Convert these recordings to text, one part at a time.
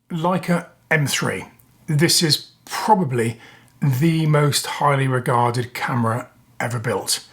Leica M3. This is probably the most highly regarded camera ever built.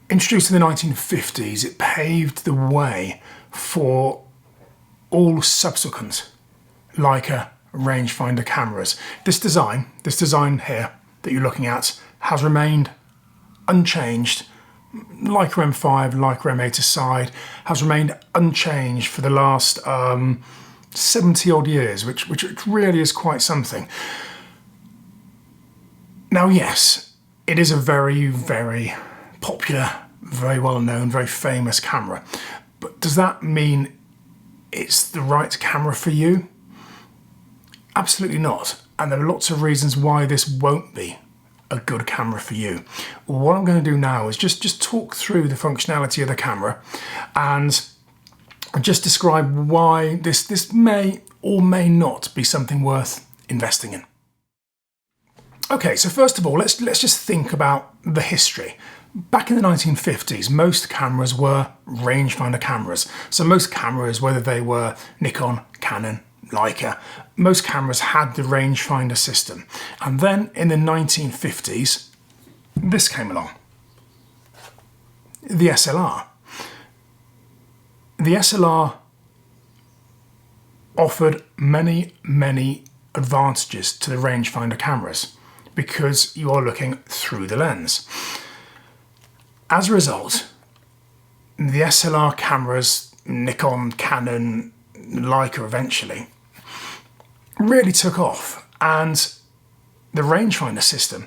Introduced in the 1950s, it paved the way for all subsequent Leica rangefinder cameras. This design here that you're looking at has remained unchanged. Leica M5, Leica M8 aside, has remained unchanged for the last 70 odd years, which really is quite something. Now, yes, it is a very, very popular, very well known, very famous camera, but does that mean it's the right camera for you? Absolutely not. And there are lots of reasons why this won't be a good camera for you. What I'm going to do now is just talk through the functionality of the camera and just describe why this may or may not be something worth investing in. Okay, so first of all, let's just think about the history. Back in the 1950s, most cameras were rangefinder cameras. So most cameras, whether they were Nikon, Canon, Leica, most cameras had the rangefinder system. And then in the 1950s, this came along, the SLR. The SLR offered many, many advantages to the rangefinder cameras because you are looking through the lens. As a result, the SLR cameras, Nikon, Canon, Leica eventually, really took off, and the rangefinder system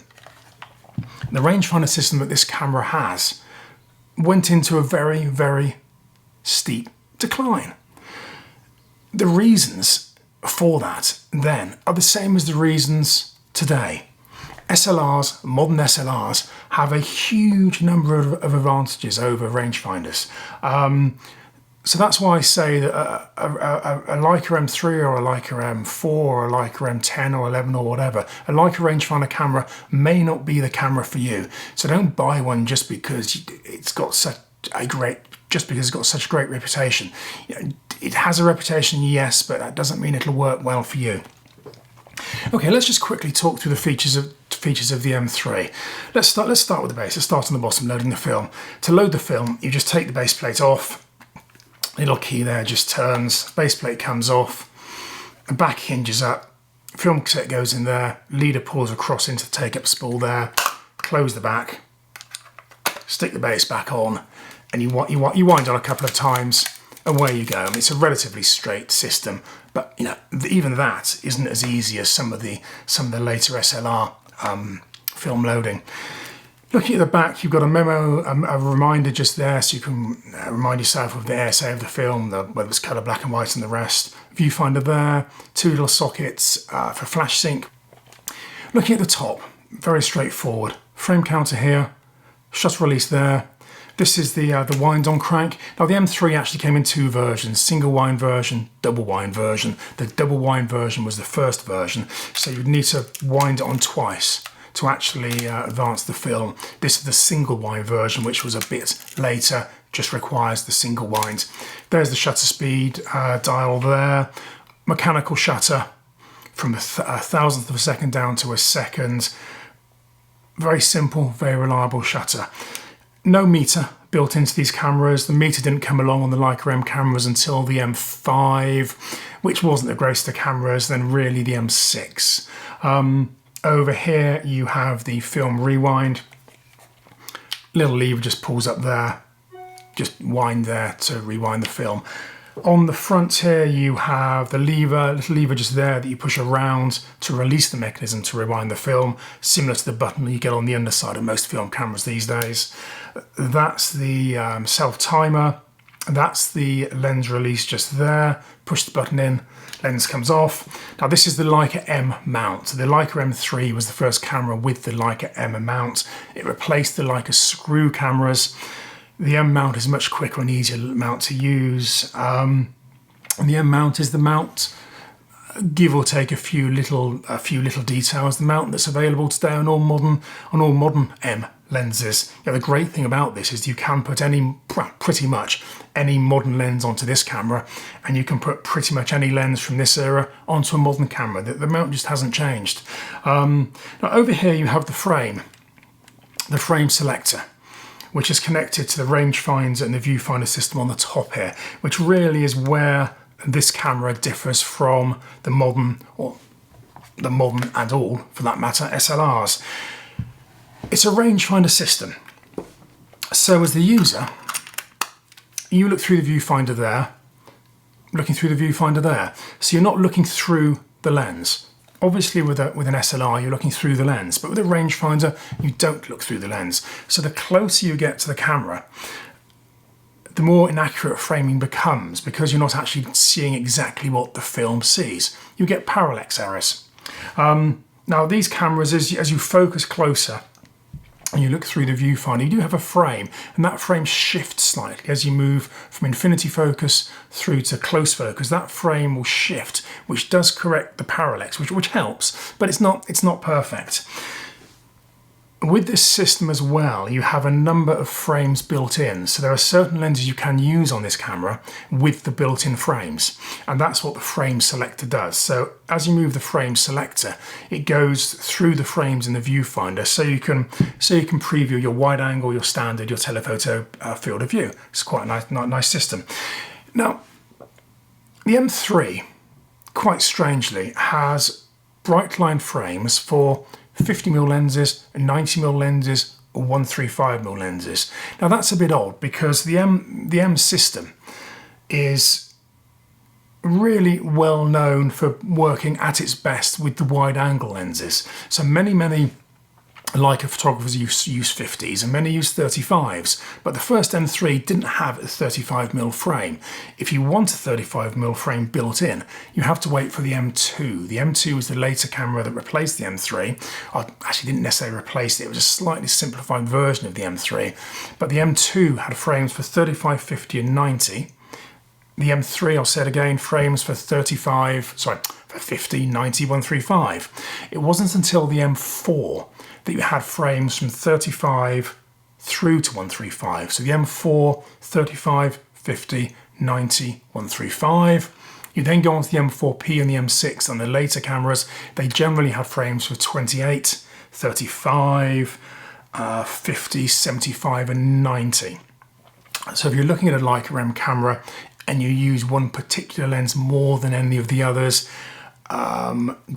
that this camera has went into a very, very steep decline. The reasons for that then are the same as the reasons today. SLRs, modern SLRs, have a huge number of advantages over rangefinders. So that's why I say that a Leica M3 or a Leica M4 or a Leica M10 or 11 or whatever, a Leica rangefinder camera may not be the camera for you. So don't buy one just because it's got such a great reputation. It has a reputation, yes, but that doesn't mean it'll work well for you. Okay, let's just quickly talk through the features of the M3. Let's start with the base. Let's start on the bottom, loading the film. To load the film, you just take the base plate off. Little key there just turns, base plate comes off, the back hinges up, film cassette goes in there, leader pulls across into the take-up spool there, close the back, stick the base back on, and you wind on a couple of times, away you go. I mean, it's a relatively straight system, but you know, even that isn't as easy as some of the later SLR film loading. Looking at the back, you've got a memo, a reminder just there, so you can remind yourself of the ASA of the film, whether it's colour, black and white and the rest. Viewfinder there, two little sockets for flash sync. Looking at the top, very straightforward. Frame counter here, shutter release there. This is the wind on crank. Now the M3 actually came in two versions, single wind version, double wind version. The double wind version was the first version, so you'd need to wind it on twice to actually advance the film. This is the single wind version, which was a bit later, just requires the single wind. There's the shutter speed dial there. Mechanical shutter from a thousandth of a second down to a second. Very simple, very reliable shutter. No meter built into these cameras. The meter didn't come along on the Leica M cameras until the M5, which wasn't the greatest of cameras, then really the M6. Over here you have the film rewind. Little lever just pulls up there. Just wind there to rewind the film. On the front here you have the lever, little lever just there that you push around to release the mechanism to rewind the film, similar to the button you get on the underside of most film cameras these days. That's the self-timer. That's the lens release just there. Push the button in, lens comes off. Now this is the Leica M mount. The Leica M3 was the first camera with the Leica M mount. It replaced the Leica screw cameras. The M mount is a much quicker and easier mount to use. And the M mount is the mount, give or take a few little details, the mount that's available today on all modern M lenses. The great thing about this is you can put pretty much any modern lens onto this camera, and you can put pretty much any lens from this era onto a modern camera. The mount just hasn't changed. Now over here you have the frame selector, which is connected to the rangefinder and the viewfinder system on the top here, which really is where this camera differs from the modern, or the modern and all, for that matter, SLRs. It's a rangefinder system. So as the user, you look through the viewfinder there, looking through the viewfinder there. So you're not looking through the lens. Obviously with an SLR, you're looking through the lens, but with a rangefinder, you don't look through the lens. So the closer you get to the camera, the more inaccurate framing becomes, because you're not actually seeing exactly what the film sees. You get parallax errors. Now these cameras, as you focus closer and you look through the viewfinder, you do have a frame, and that frame shifts slightly as you move from infinity focus through to close focus. That frame will shift, which does correct the parallax, which helps, but it's not perfect. With this system as well, you have a number of frames built in. So there are certain lenses you can use on this camera with the built-in frames, and that's what the frame selector does. So as you move the frame selector, it goes through the frames in the viewfinder, so you can preview your wide angle, your standard, your telephoto field of view. It's quite a nice system. Now, the M3, quite strangely, has bright line frames for 50mm lenses, 90mm lenses, or 135mm lenses. Now that's a bit odd, because the M system is really well known for working at its best with the wide angle lenses. So many Leica photographers use 50s, and many use 35s, but the first M3 didn't have a 35mm frame. If you want a 35mm frame built in, you have to wait for the M2. The M2 was the later camera that replaced the M3. Or actually didn't necessarily replace it, it was a slightly simplified version of the M3, but the M2 had frames for 35, 50 and 90. The M3, I'll say it again, frames for 50, 90, 135. It wasn't until the M4 that you had frames from 35 through to 135. So the M4, 35, 50, 90, 135. You then go on to the M4P and the M6 on the later cameras. They generally have frames for 28, 35, 50, 75 and 90. So if you're looking at a Leica M camera and you use one particular lens more than any of the others,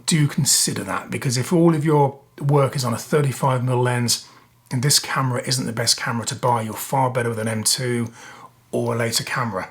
do consider that, because if all of your work is on a 35mm lens and this camera isn't the best camera to buy, you're far better with an M2 or a later camera.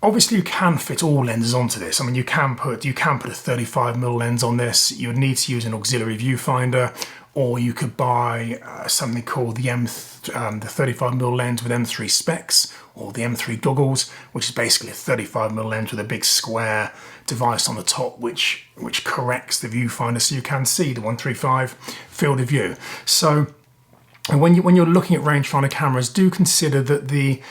Obviously you can fit all lenses onto this. I mean, you can put a 35mm lens on this. You would need to use an auxiliary viewfinder, or you could buy something called the 35mm lens with M3 specs, or the M3 goggles, which is basically a 35mm lens with a big square device on the top, which corrects the viewfinder so you can see the 135 field of view. So when you're looking at rangefinder cameras, do consider that the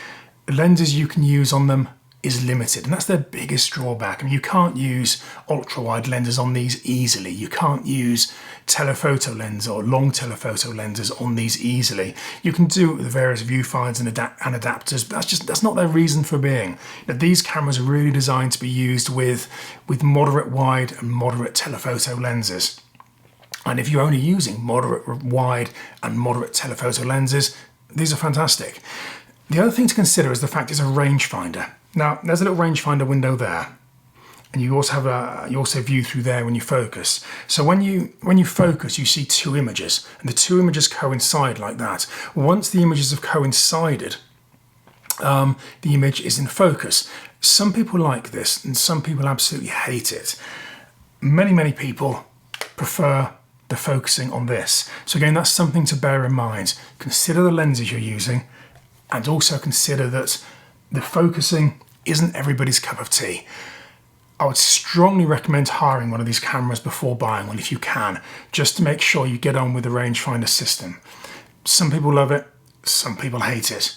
lenses you can use on them is limited, and that's their biggest drawback. I mean, you can't use ultra-wide lenses on these easily. You can't use telephoto lens or long telephoto lenses on these easily. You can do it with various viewfinders and adapters, but that's not their reason for being. Now, these cameras are really designed to be used with moderate wide and moderate telephoto lenses. And if you're only using moderate wide and moderate telephoto lenses, these are fantastic. The other thing to consider is the fact it's a rangefinder. Now, there's a little rangefinder window there, and you also view through there when you focus. So when you focus, you see two images, and the two images coincide like that. Once the images have coincided, the image is in focus. Some people like this, and some people absolutely hate it. Many people prefer the focusing on this. So again, that's something to bear in mind. Consider the lenses you're using, and also consider that the focusing isn't everybody's cup of tea. I would strongly recommend hiring one of these cameras before buying one if you can, just to make sure you get on with the rangefinder system. Some people love it, some people hate it.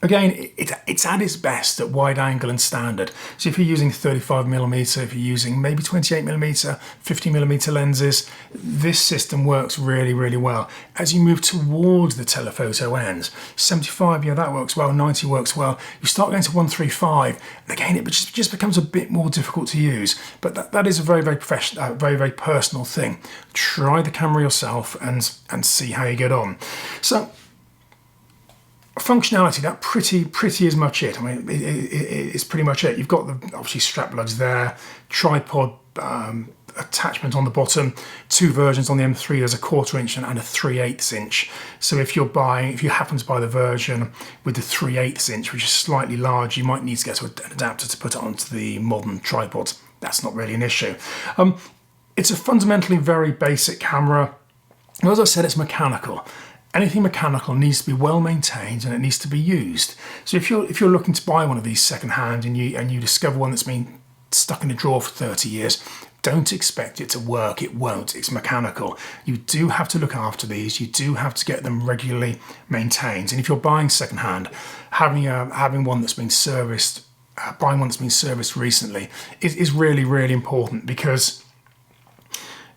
Again, it's at its best at wide angle and standard. So if you're using 35mm, if you're using maybe 28mm, 50mm lenses, this system works really, really well. As you move towards the telephoto end, 75, yeah, that works well, 90 works well. You start going to 135, and again, it just becomes a bit more difficult to use. But that is a very, very professional, very, very personal thing. Try the camera yourself and see how you get on. So, functionality, that pretty is much it. I mean, it's pretty much it. You've got the obviously strap lugs there, tripod attachment on the bottom, two versions on the M3. There's a 1/4 inch and a 3/8 inch. So if you happen to buy the version with the 3/8 inch, which is slightly large, you might need to get an adapter to put it onto the modern tripod. That's not really an issue. It's a fundamentally very basic camera. As I said, it's mechanical. Anything mechanical needs to be well maintained and it needs to be used. So if you're looking to buy one of these secondhand and you discover one that's been stuck in a drawer for 30 years, don't expect it to work. It won't. It's mechanical. You do have to look after these. You do have to get them regularly maintained. And if you're buying secondhand, having one that's been serviced, buying one that's been serviced recently is really, really important, because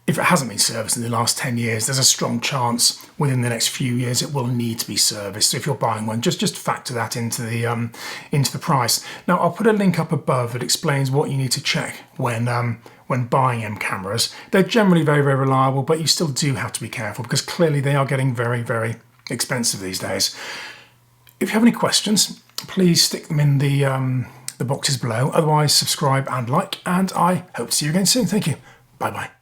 if it hasn't been serviced in the last 10 years, there's a strong chance within the next few years it will need to be serviced. So if you're buying one, just factor that into the price. Now, I'll put a link up above that explains what you need to check when buying M cameras. They're generally very, very reliable, but you still do have to be careful because clearly they are getting very, very expensive these days. If you have any questions, please stick them in the boxes below. Otherwise, subscribe and like, and I hope to see you again soon. Thank you. Bye-bye.